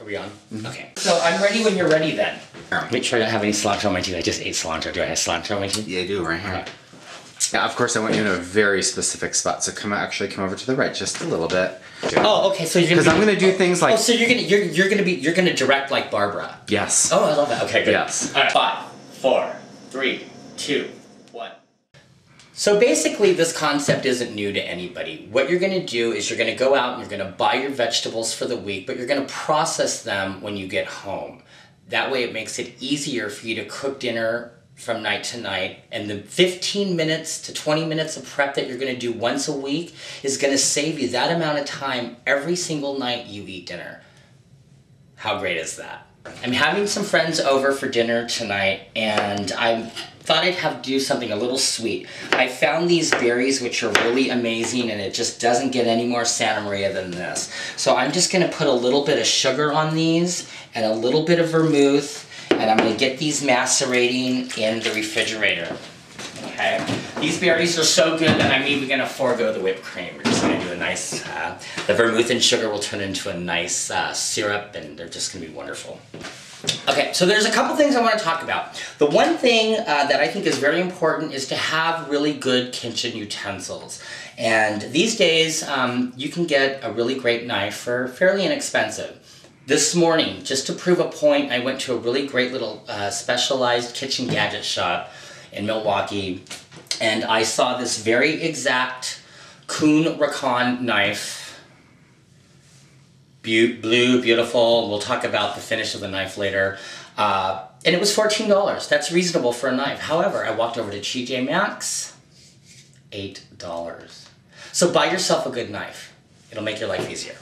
Are we on? Okay. So I'm ready when you're ready then. Make sure I don't have any cilantro on my teeth. I just ate cilantro. Do I have cilantro on my teeth? Yeah, I do, right here. Okay. Yeah, of course I want you in a very specific spot, so come over to the right just a little bit. Oh, okay. So you're gonna. Because I'm gonna do things like. Oh, so you're gonna direct like Barbara. Yes. Oh, I love that. Okay, good. Yes. All right. 5, 4, 3, 2, 1. So basically, this concept isn't new to anybody. What you're gonna do is you're gonna go out and you're gonna buy your vegetables for the week, but you're gonna process them when you get home. That way, it makes it easier for you to cook dinner from night to night, and the 15 minutes to 20 minutes of prep that you're gonna do once a week is gonna save you that amount of time every single night you eat dinner. How great is that? I'm having some friends over for dinner tonight, and I thought I'd do something a little sweet. I found these berries, which are really amazing, and it just doesn't get any more Santa Maria than this. So I'm just gonna put a little bit of sugar on these, and a little bit of vermouth, and I'm gonna get these macerating in the refrigerator, okay? These berries are so good that I'm even gonna forego the whipped cream. We're just gonna do a nice, the vermouth and sugar will turn into a nice syrup, and they're just gonna be wonderful. Okay, so there's a couple things I wanna talk about. The one thing that I think is very important is to have really good kitchen utensils. And these days, you can get a really great knife for fairly inexpensive. This morning, just to prove a point, I went to a really great little specialized kitchen gadget shop in Milwaukee, and I saw this very exact Kuhn Rakan knife. Blue, beautiful. We'll talk about the finish of the knife later. And it was $14. That's reasonable for a knife. However, I walked over to TJ Maxx, $8. So buy yourself a good knife. It'll make your life easier.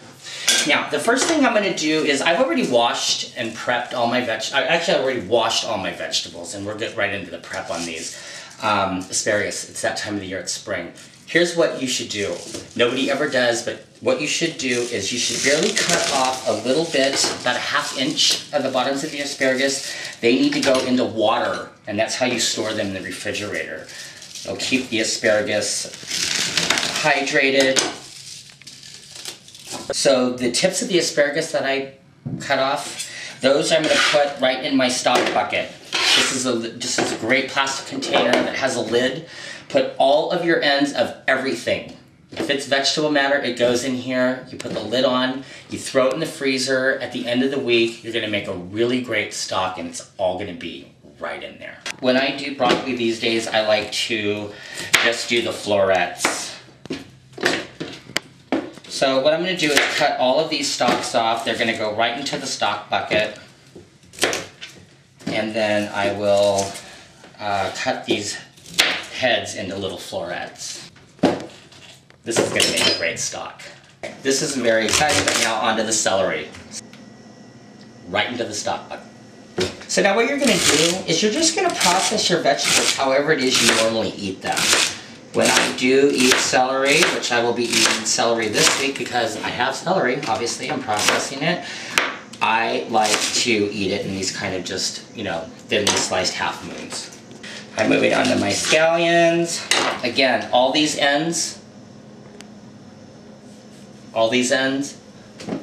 Now, the first thing I'm going to do is I've already washed and prepped all my I already washed all my vegetables, and we'll get right into the prep on these. Asparagus, it's that time of the year, it's spring. Here's what you should do. Nobody ever does, but what you should do is you should barely cut off a little bit, about a ½ inch of the bottoms of the asparagus. They need to go into water, and that's how you store them in the refrigerator. It'll keep the asparagus hydrated. So the tips of the asparagus that I cut off, those I'm going to put right in my stock bucket. This is a great plastic container that has a lid. Put all of your ends of everything. If it's vegetable matter, it goes in here. You put the lid on, you throw it in the freezer. At the end of the week, you're going to make a really great stock, and it's all going to be right in there. When I do broccoli these days, I like to just do the florets. So what I'm going to do is cut all of these stalks off. They're going to go right into the stock bucket. And then I will cut these heads into little florets. This is going to make a great stock. This isn't very exciting, but now onto the celery. Right into the stock bucket. So now what you're going to do is you're just going to process your vegetables however it is you normally eat them. When I do eat celery, which I will be eating celery this week because I have celery, obviously I'm processing it, I like to eat it in these kind of just, thinly sliced half moons. I'm moving on to my scallions. Again, all these ends,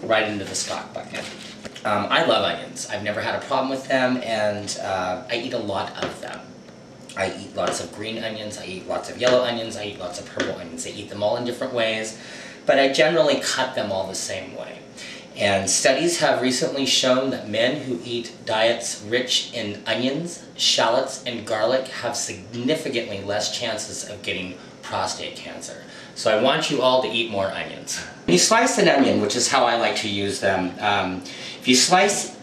right into the stock bucket. I love onions. I've never had a problem with them, and I eat a lot of them. I eat lots of green onions, I eat lots of yellow onions, I eat lots of purple onions. I eat them all in different ways, but I generally cut them all the same way. And studies have recently shown that men who eat diets rich in onions, shallots, and garlic have significantly less chances of getting prostate cancer. So I want you all to eat more onions. When you slice an onion, which is how I like to use them, if you slice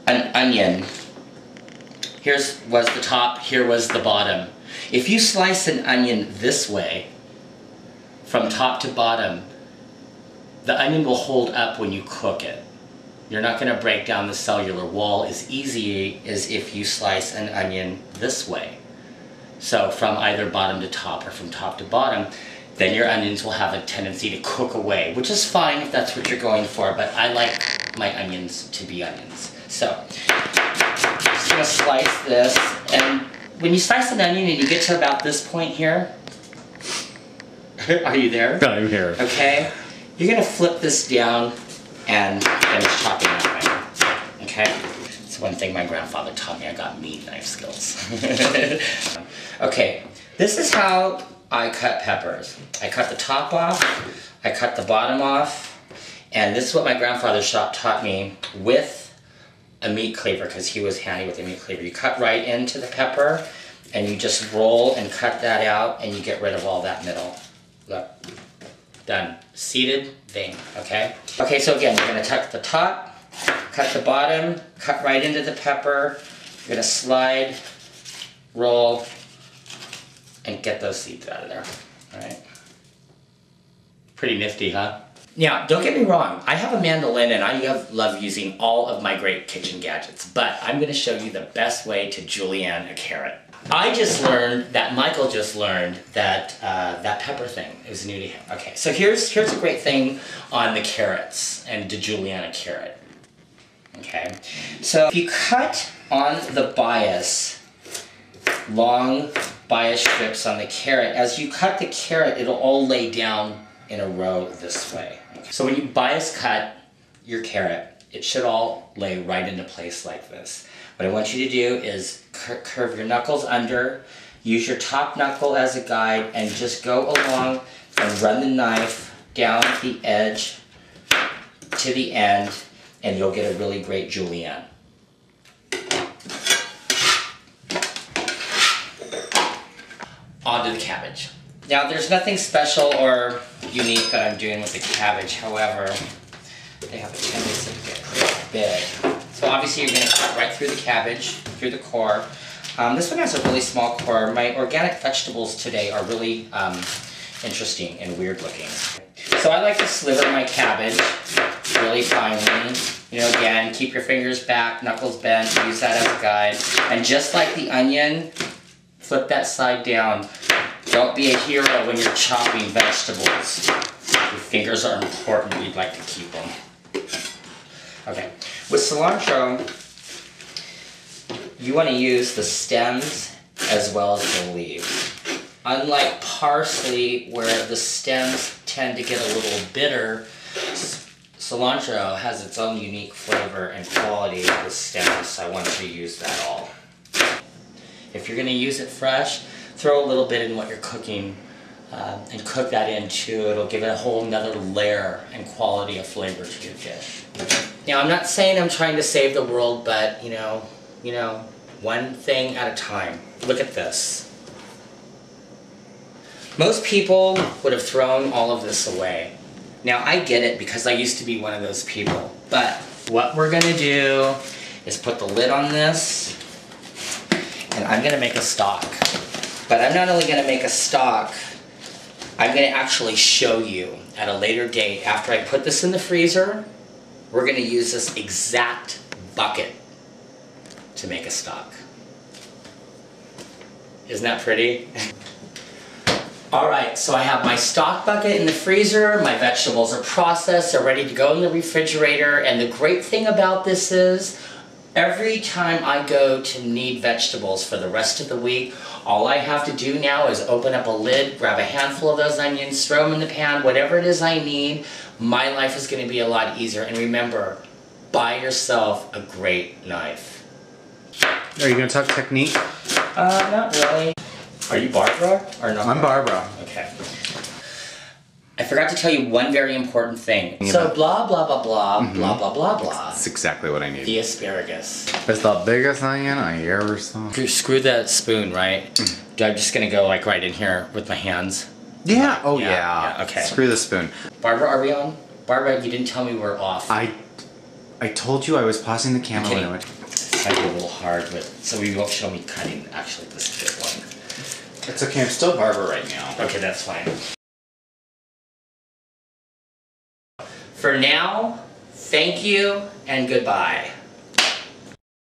an onion, here was the top, here was the bottom. If you slice an onion this way, from top to bottom, the onion will hold up when you cook it. You're not going to break down the cellular wall as easy as if you slice an onion this way. So from either bottom to top or from top to bottom, then your onions will have a tendency to cook away, which is fine if that's what you're going for, but I like my onions to be onions. So, just going to slice this, and when you slice an onion and you get to about this point here, are you there? I'm here. Okay, you're going to flip this down and finish chopping that way. okay? It's one thing my grandfather taught me. I got meat knife skills. Okay, this is how I cut peppers. I cut the top off, I cut the bottom off, and this is what my grandfather taught me with a meat cleaver, because he was handy with a meat cleaver. You cut right into the pepper, and you just roll and cut that out, and you get rid of all that middle. Look, done. Seated vein, okay? Okay, so again, you're gonna tuck the top, cut the bottom, cut right into the pepper. You're gonna slide, roll, and get those seeds out of there, all right? Pretty nifty, huh? Now, don't get me wrong, I have a mandolin and I love using all of my great kitchen gadgets, but I'm gonna show you the best way to julienne a carrot. I just learned that Michael just learned that that pepper thing is new to him. Okay, so here's a great thing on the carrots and to julienne a carrot. Okay, so if you cut on the bias, long bias strips on the carrot, as you cut the carrot, it'll all lay down in a row this way. Okay. So when you bias cut your carrot, it should all lay right into place like this. What I want you to do is curve your knuckles under, use your top knuckle as a guide, and just go along and run the knife down the edge to the end, and you'll get a really great julienne. On to the cabbage. Now there's nothing special or unique that I'm doing with the cabbage, however, they have a tendency to get pretty big. So obviously you're going to cut right through the cabbage, through the core. This one has a really small core. My organic vegetables today are really interesting and weird looking. So I like to sliver my cabbage really finely. You know, again, keep your fingers back, knuckles bent, use that as a guide. And just like the onion, flip that side down. Don't be a hero when you're chopping vegetables. Your fingers are important, we'd like to keep them. Okay, with cilantro, you want to use the stems as well as the leaves. Unlike parsley, where the stems tend to get a little bitter, cilantro has its own unique flavor and quality with stems, so I want you to use that all. If you're going to use it fresh, throw a little bit in what you're cooking and cook that in too. It'll give it a whole nother layer and quality of flavor to your dish. Now, I'm not saying I'm trying to save the world, but you know, one thing at a time. Look at this. Most people would have thrown all of this away. Now, I get it because I used to be one of those people, but what we're gonna do is put the lid on this, and I'm gonna make a stock. But I'm not only gonna make a stock, I'm gonna actually show you at a later date, after I put this in the freezer, we're gonna use this exact bucket to make a stock. Isn't that pretty? Alright, so I have my stock bucket in the freezer, my vegetables are processed, they're ready to go in the refrigerator, and the great thing about this is, every time I go to need vegetables for the rest of the week, all I have to do now is open up a lid, grab a handful of those onions, throw them in the pan, whatever it is I need. My life is going to be a lot easier. And remember, buy yourself a great knife. Are you going to talk technique? Not really. Are you Barbara or not? I'm Barbara. Okay. I forgot to tell you one very important thing. So blah, blah, blah, blah, blah, blah, blah, blah. That's exactly what I need. The asparagus. It's the biggest onion I ever saw. Screw that spoon, right? I'm just going to go like right in here with my hands. Yeah. Oh, yeah. Okay. Screw the spoon. Barbara, are we on? Barbara, you didn't tell me we're off. I told you I was pausing the camera when I went. Might be a little hard, but so you won't show me cutting actually this big one. It's okay. I'm still Barbara right now. Okay, that's fine. For now, thank you and goodbye.